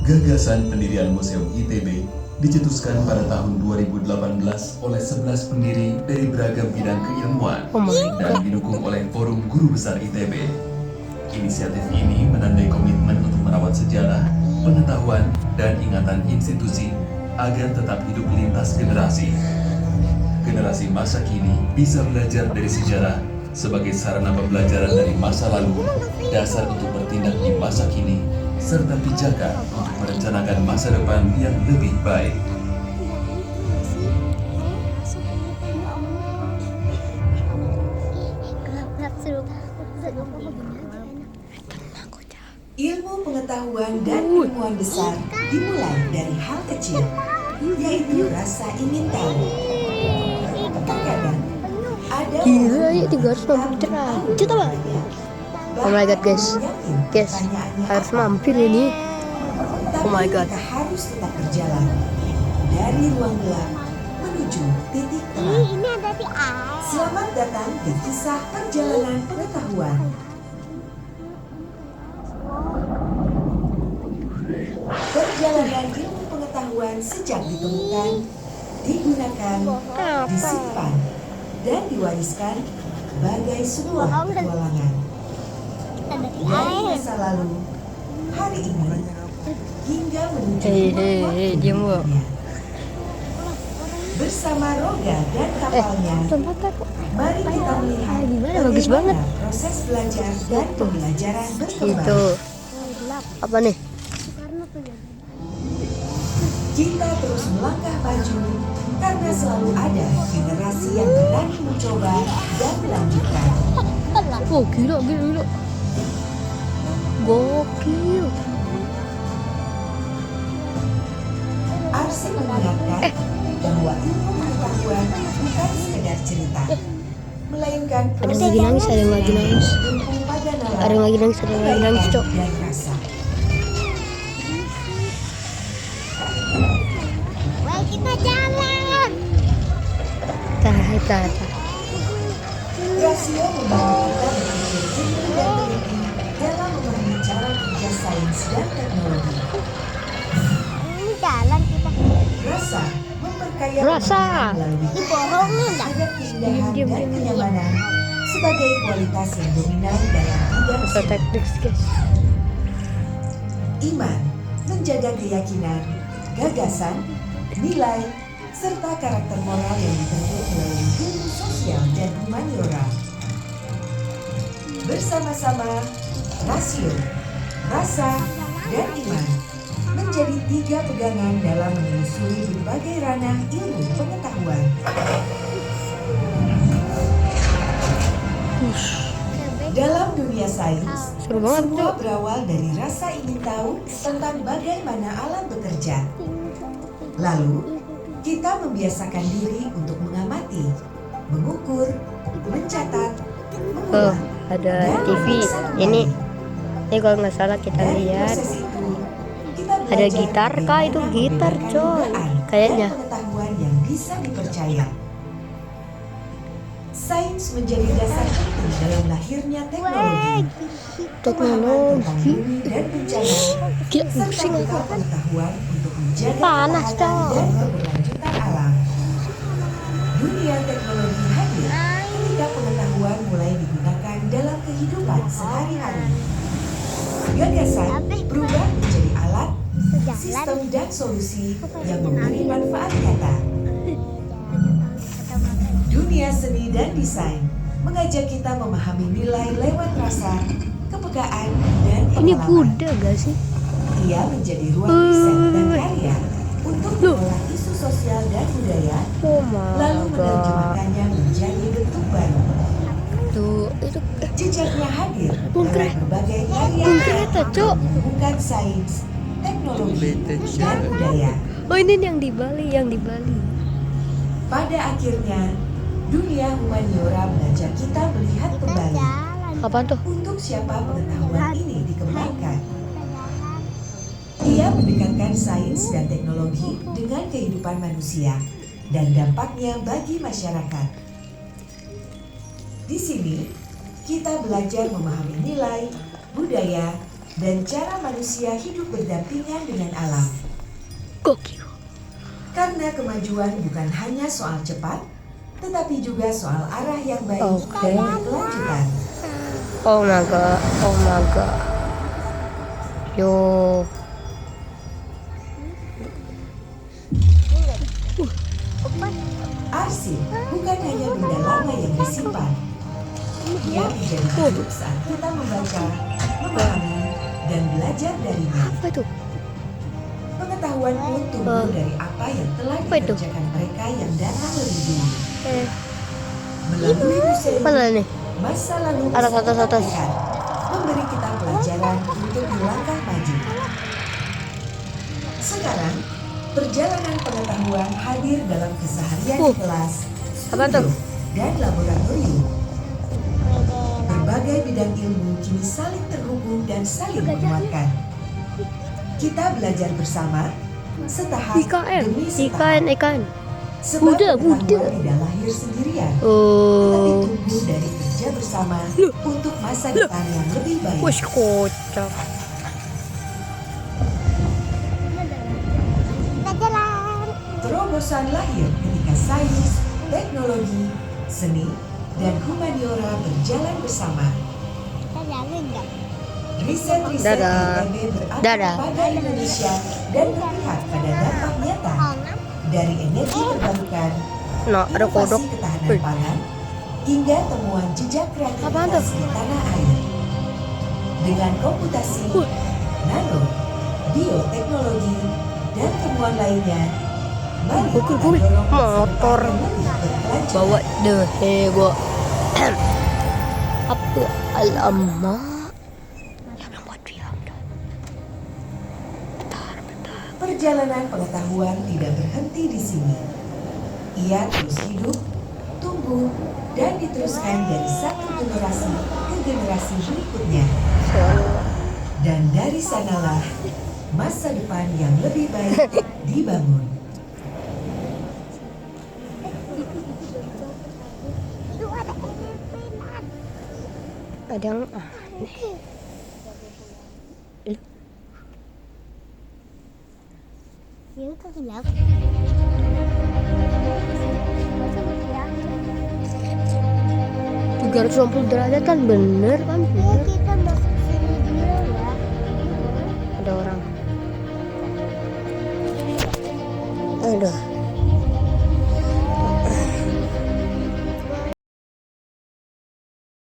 Gagasan pendirian Museum ITB dicetuskan pada tahun 2018 oleh 11 pendiri dari beragam bidang keilmuan dan didukung oleh Forum Guru Besar ITB. Inisiatif ini menandai komitmen untuk merawat sejarah, pengetahuan, dan ingatan institusi agar tetap hidup lintas generasi. Generasi masa kini bisa belajar dari sejarah sebagai sarana pembelajaran dari masa lalu, dasar untuk bertindak di masa kini, serta pijakan untuk merencanakan masa depan yang lebih baik. Ilmu pengetahuan dan ilmuwan besar dimulai dari hal kecil, yaitu rasa ingin tahu. Terkadang ada gila ya 350 derajat apa? Oh my god guys, harus mampir ini. Oh my god, harus tetap berjalan dari ruang gelap menuju titik terang. Ini ada di air. Selamat datang di kisah perjalanan pengetahuan. Perjalanan ilmu pengetahuan sejak ditemukan, digunakan, disimpan, dan diwariskan bagai sebuah petualangan. Dari masa lalu, hari ini, hingga menuju diam bu. Bersama Roga dan kapalnya, mari kita melihat gimana, bagus banget proses belajar dan pembelajaran berkembang. Itu apa nih? Kita terus melangkah maju karena selalu ada generasi yang berani mencoba dan melanjutkan. Oh gila. Gokil. Arsip mengingatkan bahwa ilmu pengetahuan bukan sekedar cerita, melainkan Ada yang lagi nangis, ada yang lagi nangis. Ada yang lagi nangis, ada yang lagi nangis, Cok. dan rasa. Wah, kita jalan. Tah. Rasio membantu kita berpikir jernih dan teliti dalam memahami cara kerja sains dan teknologi. Ini jalan kita. Rasa memperkaya Rasa. pemahaman melalui Dibohongin dah. ada keindahan Diam. dan kenyamanan sebagai kualitas yang dominan dalam bidang Bisa seni. teknik guys. Iman menjaga keyakinan, gagasan, nilai, serta karakter moral yang dibentuk melalui ilmu sosial dan humaniora. Bersama-sama, rasio, rasa, dan iman menjadi 3 pegangan dalam menelusuri berbagai ranah ilmu pengetahuan. Dalam dunia sains, Seru banget, semua Cok. berawal dari rasa ingin tahu tentang bagaimana alam bekerja. Lalu, kita membiasakan diri untuk mengamati, mengukur, mencatat, mengulang, Ada dan TV. memeriksa Ini kembali. kalau nggak salah kita Dari lihat proses itu, kita ada belajar gitar kah? Itu bagaimana gitar, menggunakan Cok. dugaan Kayaknya. dan pengetahuan yang bisa dipercaya. Sains menjadi dasar penting dalam lahirnya teknologi. Pemahaman tentang bumi dan bencana, Gila, serta pusing bekal aku. pengetahuan untuk menjaga Panas, ketahanan Cok. dan keberlanjutan alam. Dunia teknologi hadir ketika pengetahuan mulai digunakan dalam kehidupan sehari-hari. Gagasan berubah menjadi alat, sistem, dan solusi yang memberi manfaat nyata. Dunia seni dan desain mengajak kita memahami nilai lewat rasa, kepekaan, dan Ini pengalaman. Buddha gak sih? Ia menjadi ruang riset dan karya untuk mengolah isu sosial dan budaya, Oh lalu my god. menerjemahkannya menjadi bentuk baru. Tuh, itu Jejaknya hadir Bung dalam berbagai karya Bung kereta, Cok. bukan sains, teknologi, dan budaya. Oh ini yang di Bali. Pada akhirnya, dunia humaniora mengajak kita melihat kembali Apaan tuh? untuk siapa pengetahuan ini dikembangkan. Ia mendekatkan sains dan teknologi dengan kehidupan manusia dan dampaknya bagi masyarakat. Di sini, kita belajar memahami nilai, budaya, dan cara manusia hidup berdampingan dengan alam. Gokil. Karena kemajuan bukan hanya soal cepat, tetapi juga soal arah yang baik Oke. dan berkelanjutan. Oh my god, oh my god. Yo. Arsip bukan hanya benda lama yang disimpan. Ia menjadi hidup saat kita membaca, memahami, dan belajar darinya. Apa itu? Pengetahuan pun tumbuh dari apa yang telah Apa itu? dikerjakan mereka yang datang lebih dulu. Eh, Melalui museum, mana nih? masa lalu Atas, bisa atas, kita atas. lihat, memberi kita pelajaran untuk melangkah maju. Sekarang, perjalanan pengetahuan hadir dalam keseharian di kelas, Apa tuh? studio, dan laboratorium. Berbagai bidang ilmu kini saling terhubung dan saling menguatkan. Kita belajar bersama, setahap IKN, demi setahap. IKN, IKN. Sebab Buddha, pengetahuan Buddha. tidak lahir sendirian, tapi Oh, tumbuh dari kerja bersama untuk masa depan yang lebih baik. wih kocak. Kita jalan. Terobosan lahir ketika sains, teknologi, seni, dan humaniora berjalan bersama. Kita jalan nggak? Riset-riset Dadah. ITB berada Dadah. pada Indonesia dan berpihak pada dampak nyata. Dari energi terbarukan, Nah, ada kodok. inovasi ketahanan Wih. pangan, hingga temuan jejak Apaan kreativitas tuh? di tanah air. Dengan komputasi, nano, bioteknologi, dan temuan lainnya, mari Gokil, kita gokil. dorong masa Motor. depan yang lebih berkelanjutan. Bawa deh, gua. Apa alamak? Ya belum buat film dah. Perjalanan pengetahuan tidak berhenti di sini. Ia terus hidup, tumbuh, dan diteruskan dari satu generasi ke generasi berikutnya. Dan dari sanalah masa depan yang lebih baik dibangun. Itu ada elemen. Ada yang aneh. Ya itu gelap. 360 derajat kan bener kan? Ya Bener. kita